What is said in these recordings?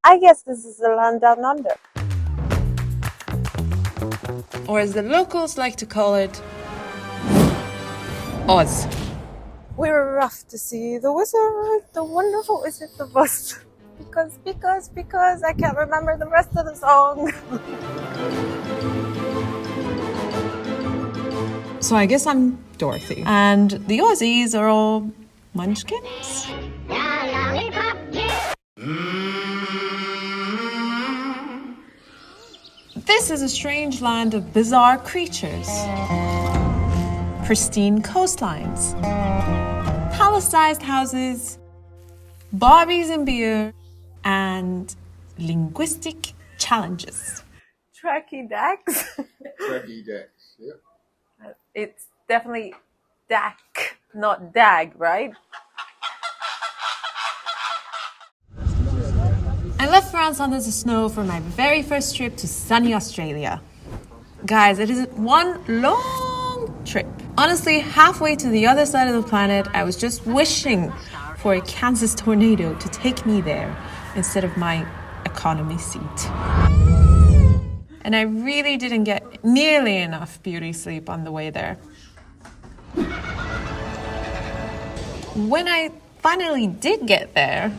I guess this is the land down under. Or as the locals like to call it, Oz. We were off to see the wizard, the wonderful Wizard of Oz. Because I can't remember the rest of the song. So I guess I'm Dorothy. And the Aussies are all munchkins? This is a strange land of bizarre creatures. Pristine coastlines. Palace-sized houses. Barbies and beer. And linguistic challenges. Tracky Dax. Tracky Dax, yep. It's definitely Dak, not Dag, right? I left France under the snow for my very first trip to sunny Australia. Guys, it is one long trip. Honestly, halfway to the other side of the planet, I was just wishing for a Kansas tornado to take me there instead of my economy seat. And I really didn't get nearly enough beauty sleep on the way there. When I finally did get there,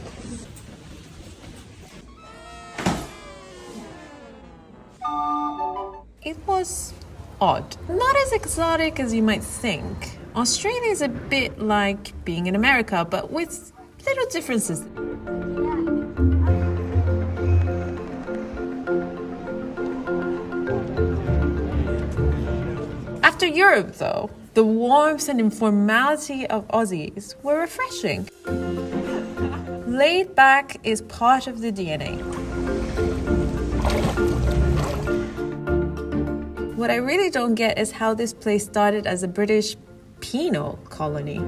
it was odd. Not as exotic as you might think. Australia is a bit like being in America, but with little differences. After Europe, though, the warmth and informality of Aussies were refreshing. Laid back is part of the DNA. What I really don't get is how this place started as a British penal colony.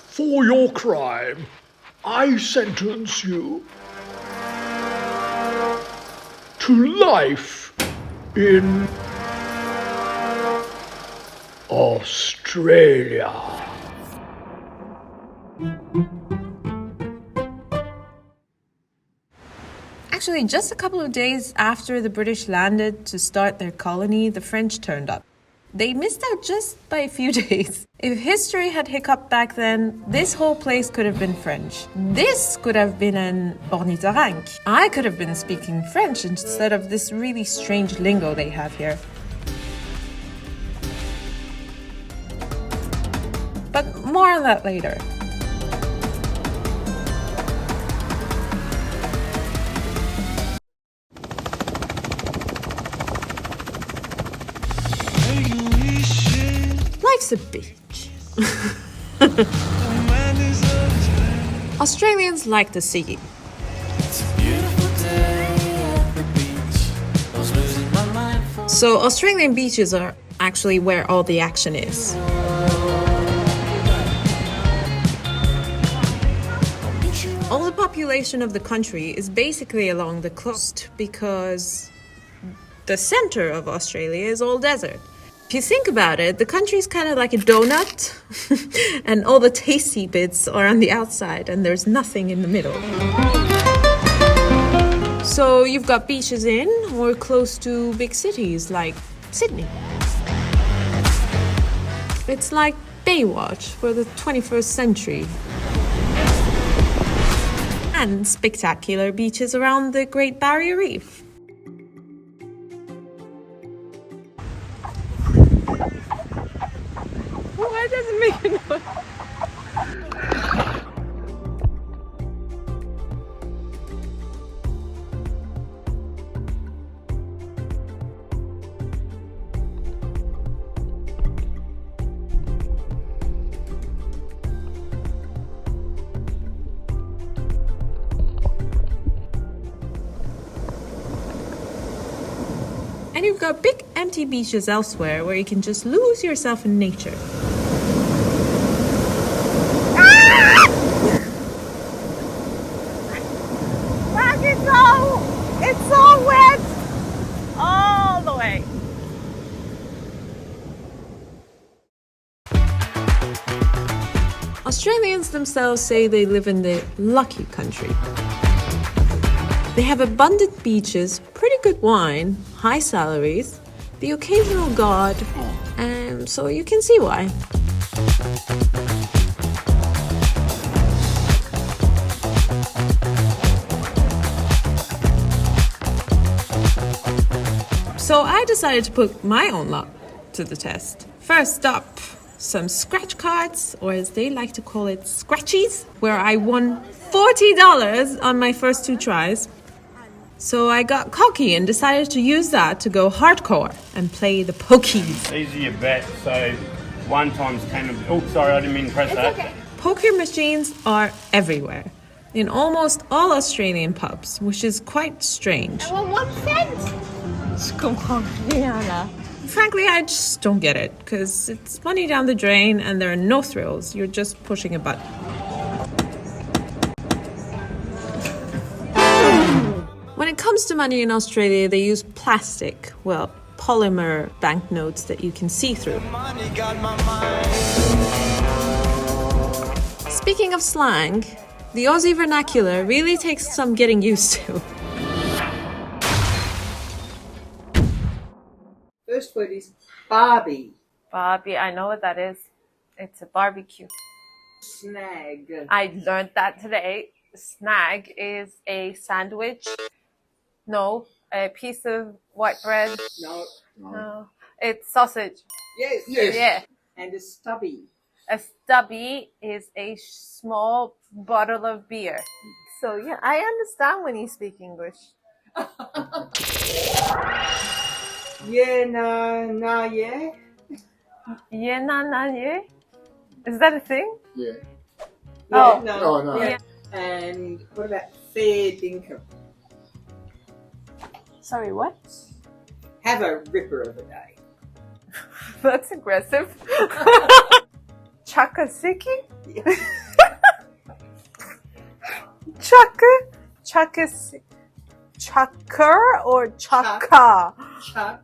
For your crime, I sentence you to life in Australia. Actually, just a couple of days after the British landed to start their colony, the French turned up. They missed out just by a few days. If history had hiccuped back then, this whole place could have been French. This could have been an ornithorynque. I could have been speaking French instead of this really strange lingo they have here. But more on that later. Life's a beach. Australians like the sea. So Australian beaches are actually where all the action is. All the population of the country is basically along the coast because the center of Australia is all desert. If you think about it, the country's kind of like a donut, and all the tasty bits are on the outside, and there's nothing in the middle. So you've got beaches in or close to big cities like Sydney. It's like Baywatch for the 21st century. And spectacular beaches around the Great Barrier Reef. Why does it make a noise? And you've got big empty beaches elsewhere where you can just lose yourself in nature. It's so wet all the way. Australians themselves say they live in the lucky country. They have abundant beaches, pretty good wine, high salaries, the occasional god, and so you can see why. So I decided to put my own luck to the test. First up, some scratch cards, or as they like to call it, scratchies, where I won $40 on my first 2 tries. So I got cocky and decided to use that to go hardcore and play the pokies. These are your bets, so 1 times 10 of... Oh, sorry, I didn't mean to press that. Okay. Poker machines are everywhere, in almost all Australian pubs, which is quite strange. Well, 1 cent? Come on, Rihanna. Frankly, I just don't get it, because it's money down the drain and there are no thrills. You're just pushing a button. When it comes to money in Australia, they use plastic, well, polymer banknotes that you can see through. Speaking of slang, the Aussie vernacular really takes some getting used to. First word is Barbie. Barbie, I know what that is. It's a barbecue. Snag. I learned that today. Snag is a sandwich. No, a piece of white bread. No. It's sausage. Yes. Yeah. And a stubby. A stubby is a small bottle of beer. So yeah, I understand when you speak English. Yeah, no, yeah. Yeah, na, yeah. Is that a thing? Yeah. Oh. No. Yeah. And what about fair dinkum? Sorry, what? Have a ripper of a day. That's aggressive. Chakasiki? Chucker or chaka? Chuck.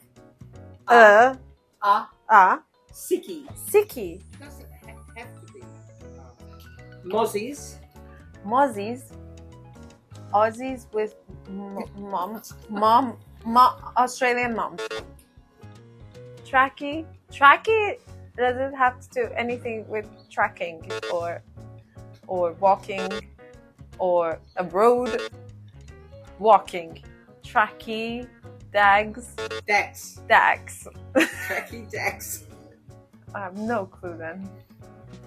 Sicky. Siki. Doesn't have to be. Mozzies. Mozzies. Aussies with mom, Australian mom. Tracky. Tracky doesn't have to do anything with tracking or walking or a road. Walking. Tracky. Dags. Dax. Tracky dax. I have no clue then.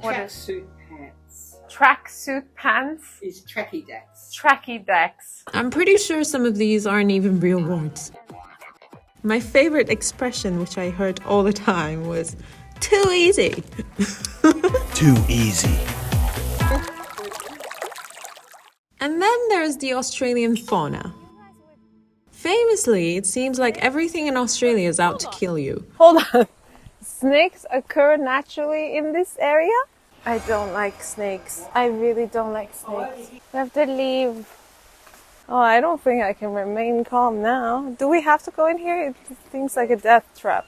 What is Tracksuit pants. tracksuit pants? Is tracky dax. Tracky decks. I'm pretty sure some of these aren't even real words. My favorite expression, which I heard all the time, was too easy. Too easy. And then there's the Australian fauna. Famously, it seems like everything in Australia is out to kill you. Hold on. Snakes occur naturally in this area? I don't like snakes. I really don't like snakes. We have to leave. Oh, I don't think I can remain calm now. Do we have to go in here? It seems like a death trap.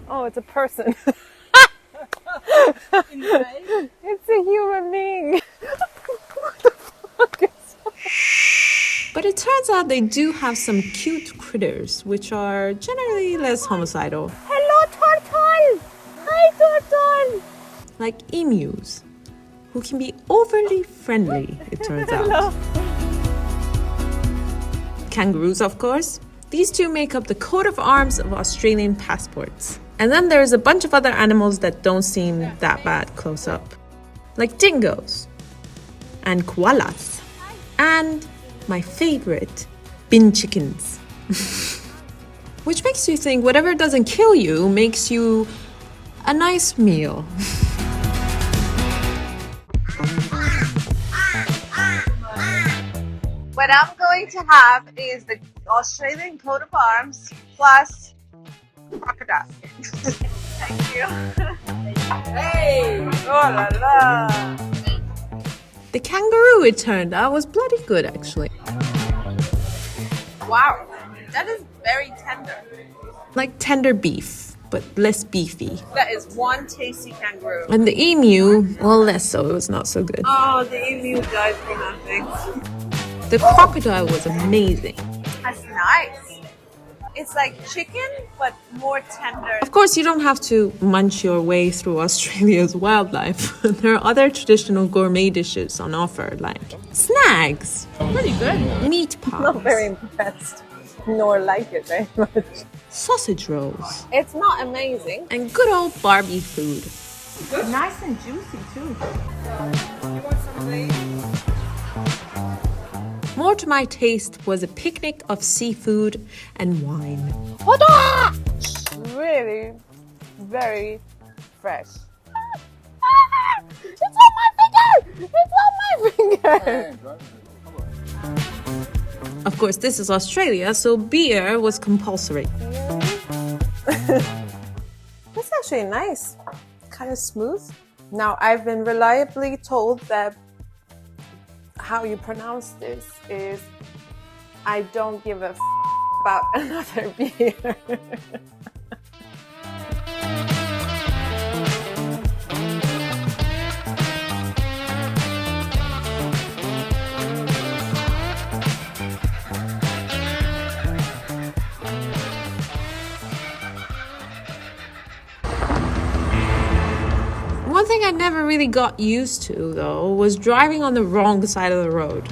Oh, it's a person. It's a human being. What the fuck is that? But it turns out they do have some cute critters, which are generally less homicidal. Hello, turtle! Hi, turtle! Like emus, who can be overly friendly, it turns out. Kangaroos, of course. These two make up the coat of arms of Australian passports. And then there's a bunch of other animals that don't seem that bad close up. Like dingoes, and koalas, and my favorite, bin chickens. Which makes you think whatever doesn't kill you makes you a nice meal. What I'm going to have is the Australian coat of arms plus crocodile. Thank you. Hey! Oh la la! The kangaroo, it turned out, was bloody good actually. Wow. That is very tender. Like tender beef, but less beefy. That is one tasty kangaroo. And the emu, well, less so. It was not so good. Oh, the emu died for nothing. The crocodile was amazing. That's nice. It's like chicken, but more tender. Of course, you don't have to munch your way through Australia's wildlife. There are other traditional gourmet dishes on offer, like snags. Pretty good. Meat pies. Not very impressed, nor like it very much. Sausage rolls. It's not amazing. And good old Barbie food. Good. Nice and juicy too. More to my taste was a picnic of seafood and wine. Really, very fresh. It's on my finger! It's on my finger! Of course, this is Australia, so beer was compulsory. That's actually nice. Kind of smooth. Now, I've been reliably told that how you pronounce this is I don't give a about another beer. One thing I never really got used to, though, was driving on the wrong side of the road.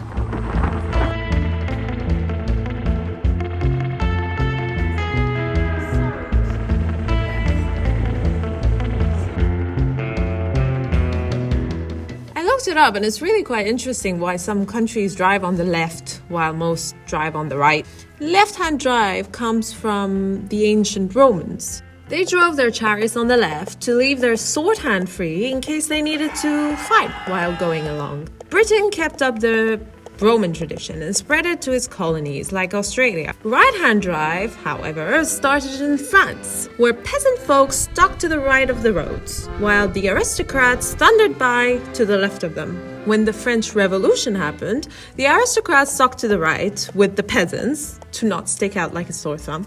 I looked it up, and it's really quite interesting why some countries drive on the left while most drive on the right. Left-hand drive comes from the ancient Romans. They drove their chariots on the left to leave their sword hand free in case they needed to fight while going along. Britain kept up the Roman tradition and spread it to its colonies like Australia. Right-hand drive, however, started in France, where peasant folks stuck to the right of the roads, while the aristocrats thundered by to the left of them. When the French Revolution happened, the aristocrats stuck to the right with the peasants to not stick out like a sore thumb.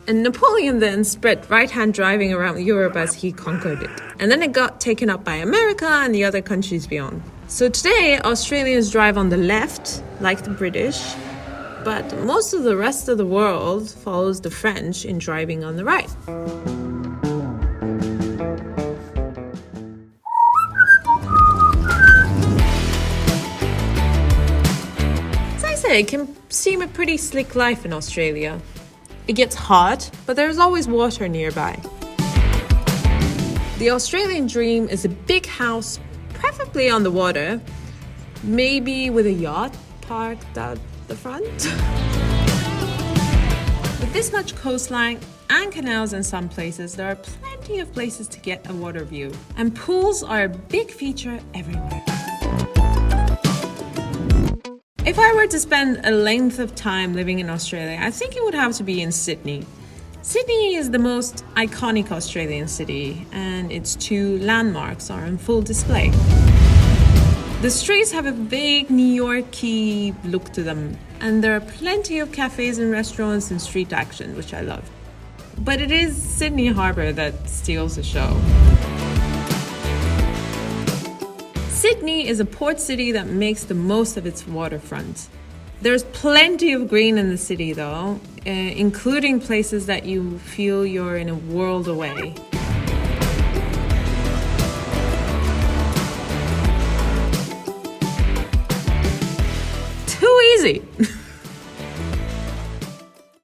And Napoleon then spread right-hand driving around Europe as he conquered it. And then it got taken up by America and the other countries beyond. So today, Australians drive on the left, like the British, but most of the rest of the world follows the French in driving on the right. As I say, it can seem a pretty slick life in Australia. It gets hot, but there's always water nearby. The Australian dream is a big house, preferably on the water, maybe with a yacht parked at the front. With this much coastline and canals in some places, there are plenty of places to get a water view. And pools are a big feature everywhere. If I were to spend a length of time living in Australia, I think it would have to be in Sydney. Sydney is the most iconic Australian city, and its two landmarks are on full display. The streets have a vague New York-y look to them, and there are plenty of cafes and restaurants and street action, which I love. But it is Sydney Harbour that steals the show. Sydney is a port city that makes the most of its waterfront. There's plenty of green in the city though, including places that you feel you're in a world away. Too easy!